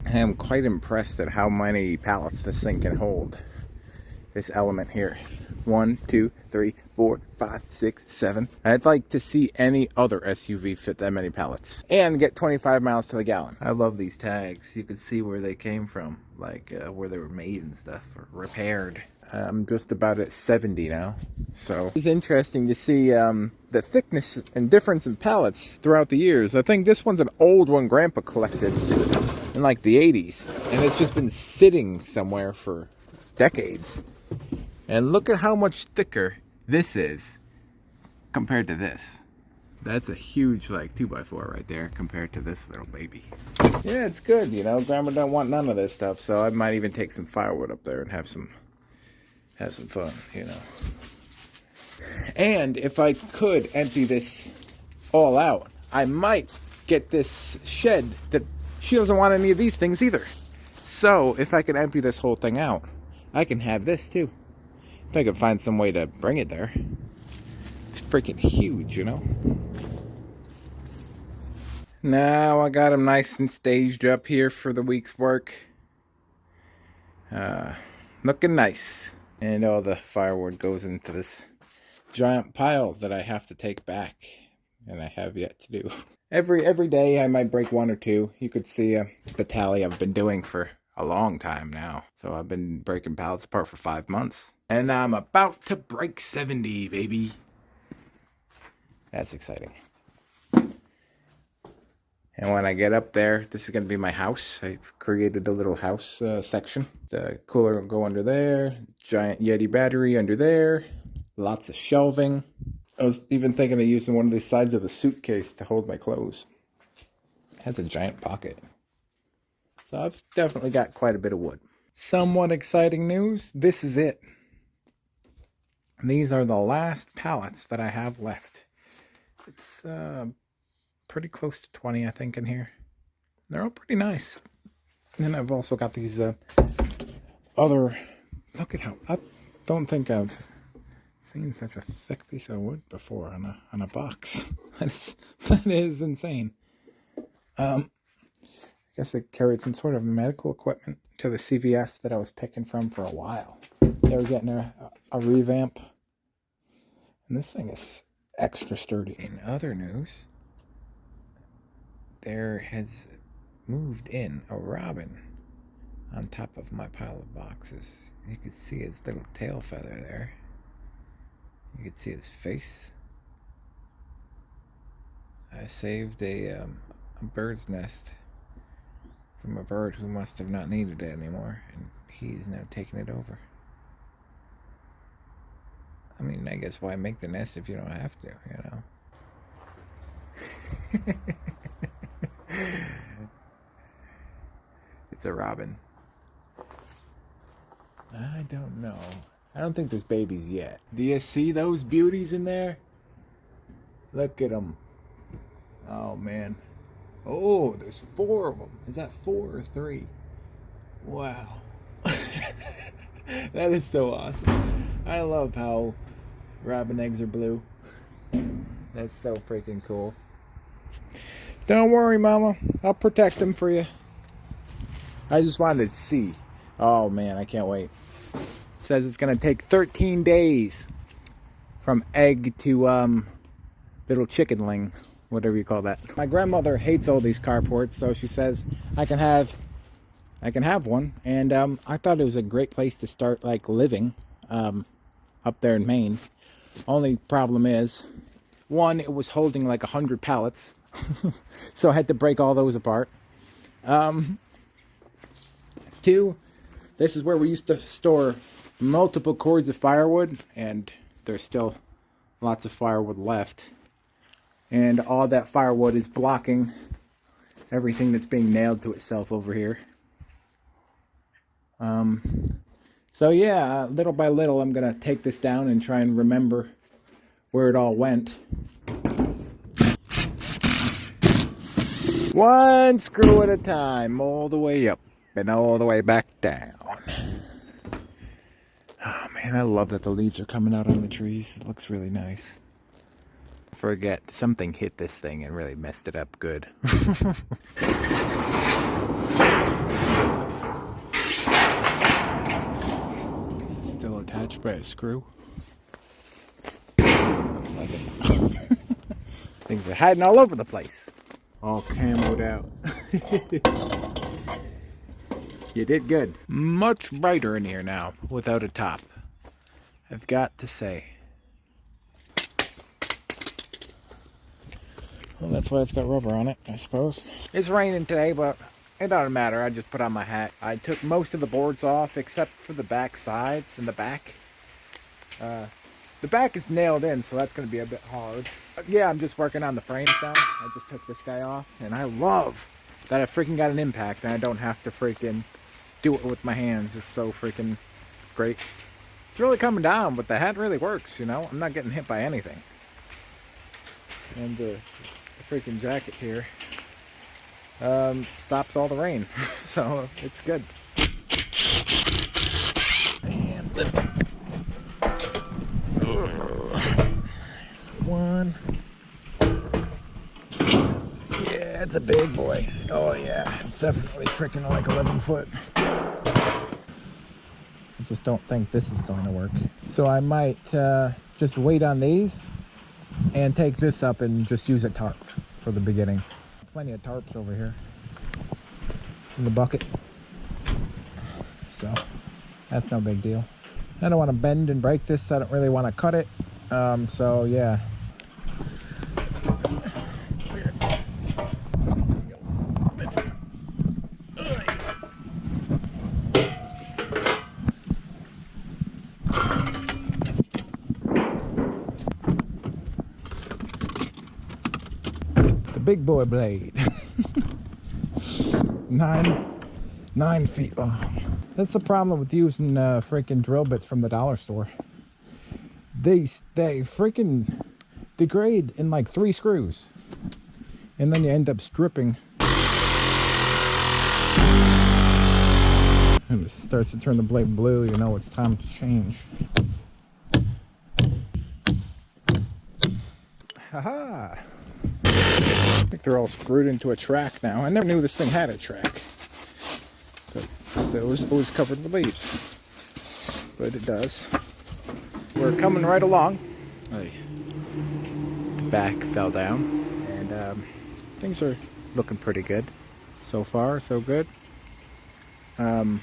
I am quite impressed at how many pallets this thing can hold. This element here. 1, 2, 3, 4, 5, 6, 7. I'd like to see any other SUV fit that many pallets and get 25 miles to the gallon. I love these tags. You can see where they came from, like where they were made and stuff, or repaired. I'm just about at 70 now, so it's interesting to see the thickness and difference in pallets throughout the years. I think this one's an old one Grandpa collected in like the 80s, and it's just been sitting somewhere for decades. And look at how much thicker this is compared to this. That's a huge, like, 2x4 right there compared to this little baby. Yeah, it's good, you know. Grandma don't want none of this stuff, so I might even take some firewood up there and have some fun, you know. And if I could empty this all out, I might get this shed that she doesn't want any of these things either. So if I could empty this whole thing out, I can have this too. If I could find some way to bring it there. It's freaking huge, you know. Now I got them nice and staged up here for the week's work. Looking nice. And all the firewood goes into this giant pile that I have to take back. And I have yet to do. Every day I might break one or two. You could see the tally I've been doing for a long time now. So I've been breaking pallets apart for 5 months. And I'm about to break 70, baby. That's exciting. And when I get up there, this is going to be my house. I've created a little house section. The cooler will go under there. Giant Yeti battery under there. Lots of shelving. I was even thinking of using one of these sides of the suitcase to hold my clothes. It has a giant pocket. So I've definitely got quite a bit of wood. Somewhat exciting news. This is it. These are the last pallets that I have left. It's pretty close to 20, I think, in here. They're all pretty nice. And I've also got these other... Look at how... I don't think I've seen such a thick piece of wood before on a box. That is insane. I guess it carried some sort of medical equipment to the CVS that I was picking from for a while. They were getting a revamp. And this thing is extra sturdy. In other news, there has moved in a robin on top of my pile of boxes. You can see his little tail feather there. You can see his face. I saved a bird's nest from a bird who must have not needed it anymore, and he's now taking it over. I mean, I guess why make the nest if you don't have to, you know? It's a robin. I don't know. I don't think there's babies yet. Do you see those beauties in there? Look at them. Oh, man. Oh, there's 4 of them. Is that 4 or 3? Wow. That is so awesome. I love how robin eggs are blue. That's so freaking cool. Don't worry, Mama. I'll protect them for you. I just wanted to see. Oh, man, I can't wait. It says it's going to take 13 days from egg to little chickenling, whatever you call that. My grandmother hates all these carports, so she says I can have one. And I thought it was a great place to start, like, living up there in Maine. Only problem is, one, it was holding like 100 pallets, so I had to break all those apart. 2, this is where we used to store multiple cords of firewood, and there's still lots of firewood left. And all that firewood is blocking everything that's being nailed to itself over here. So yeah, little by little, I'm going to take this down and try and remember where it all went. One screw at a time, all the way up and all the way back down. Oh man, I love that the leaves are coming out on the trees. It looks really nice. Forget, something hit this thing and really messed it up good. by a screw. Looks like it. Things are hiding all over the place. All camoed out. You did good. Much brighter in here now, without a top. I've got to say. Well, that's why it's got rubber on it, I suppose. It's raining today, but it doesn't matter. I just put on my hat. I took most of the boards off, except for the back sides and the back. The back is nailed in, so that's going to be a bit hard. But yeah, I'm just working on the frames now. I just took this guy off, and I love that I freaking got an impact, and I don't have to freaking do it with my hands. It's so freaking great. It's really coming down, but the hat really works, you know? I'm not getting hit by anything. And the freaking jacket here stops all the rain, so it's good. And lift it. One. Yeah, it's a big boy. Oh yeah, it's definitely freaking like 11 foot. I just don't think this is going to work. So I might just wait on these and take this up and just use a tarp for the beginning. Plenty of tarps over here in the bucket, so that's no big deal. I don't want to bend and break this. I don't really want to cut it, so yeah. Big boy blade. 9 feet long. That's the problem with using freaking drill bits from the dollar store. They freaking degrade in like 3 screws, and then you end up stripping, and it starts to turn the blade blue. You know it's time to change. Haha. I think they're all screwed into a track now. I never knew this thing had a track. But it was covered with leaves. But it does. We're coming right along. The back fell down. And things are looking pretty good. So far, so good. Not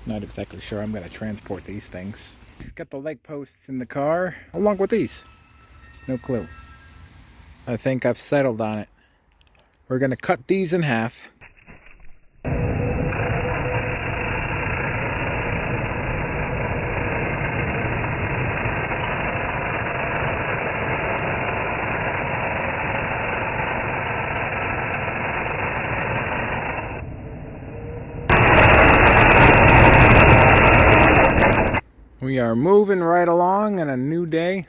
exactly sure I'm going to transport these things. Got the leg posts in the car, along with these. No clue. I think I've settled on it. We're going to cut these in half. We are moving right along in a new day.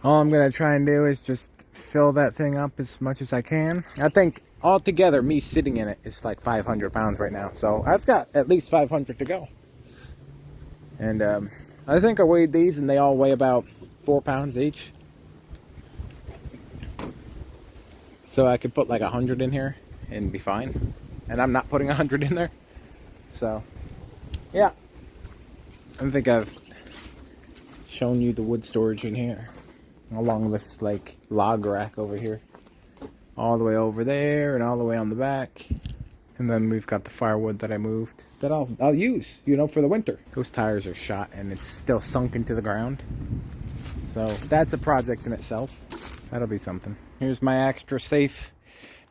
All I'm going to try and do is just fill that thing up as much as I can. I think altogether, me sitting in it is like 500 pounds right now. So I've got at least 500 to go. And I think I weighed these and they all weigh about 4 pounds each. So I could put like 100 in here and be fine. And I'm not putting 100 in there. So, yeah. I think I've shown you the wood storage in here. Along this like log rack over here, all the way over there and all the way on the back, and then we've got the firewood that I moved that I'll use, you know, for the winter. Those tires are shot and it's still sunk into the ground, so that's a project in itself. That'll be something. Here's my extra safe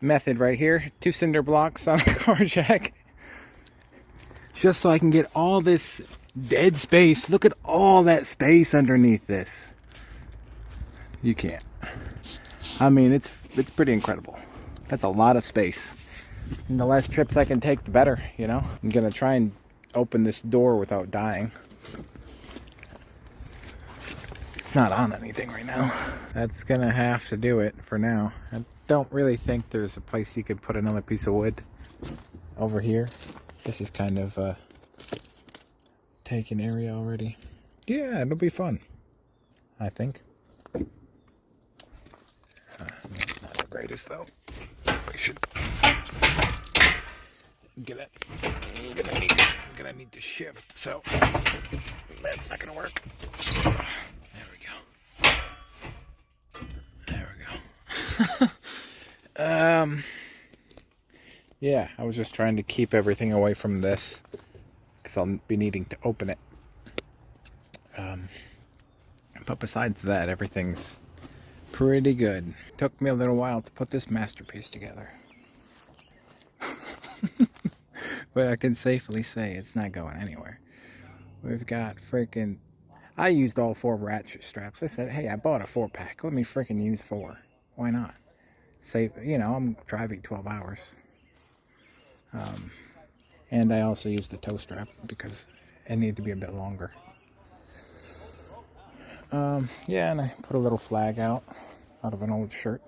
method right here: 2 cinder blocks on a car jack, just so I can get all this dead space. Look at all that space underneath this. You can't. I mean, it's pretty incredible. That's a lot of space. And the less trips I can take, the better, you know? I'm gonna try and open this door without dying. It's not on anything right now. That's gonna have to do it for now. I don't really think there's a place you could put another piece of wood over here. This is kind of a taken area already. Yeah, it'll be fun, I think. It's not the greatest though. We should get it. I'm gonna need to gonna need to shift, so that's not gonna work. There we go. There we go. Yeah, I was just trying to keep everything away from this because I'll be needing to open it. But besides that, everything's pretty good. Took me a little while to put this masterpiece together. But I can safely say it's not going anywhere. We've got freaking... I used all 4 ratchet straps. I said, hey, I bought a 4-pack. Let me freaking use 4. Why not? Save, you know, I'm driving 12 hours. And I also used the toe strap because it needed to be a bit longer. Yeah, and I put a little flag out of an old shirt.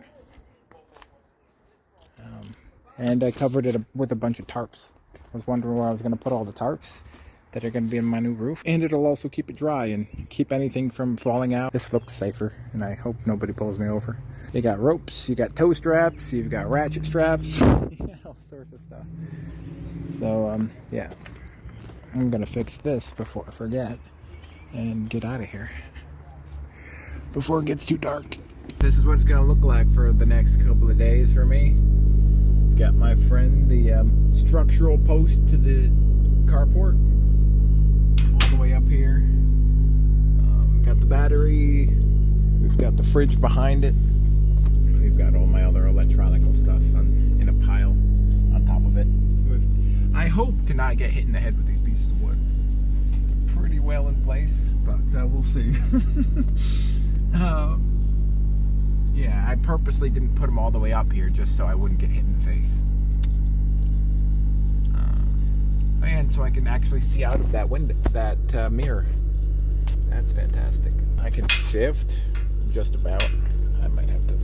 And I covered it with a bunch of tarps. I was wondering where I was going to put all the tarps that are going to be in my new roof. And it'll also keep it dry and keep anything from falling out. This looks safer, and I hope nobody pulls me over. You got ropes, you got toe straps, you've got ratchet straps, all sorts of stuff. So, yeah. I'm going to fix this before I forget and get out of here before it gets too dark. This is what it's going to look like for the next couple of days for me. Got my friend the structural post to the carport all the way up here. Got the battery. We've got the fridge behind it. We've got all my other electronical stuff in a pile on top of it. I hope to not get hit in the head with these pieces of wood. Pretty well in place, but we'll see. Yeah, I purposely didn't put them all the way up here just so I wouldn't get hit in the face. And so I can actually see out of that window, that mirror. That's fantastic. I can shift just about. I might have to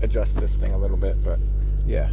adjust this thing a little bit, but yeah.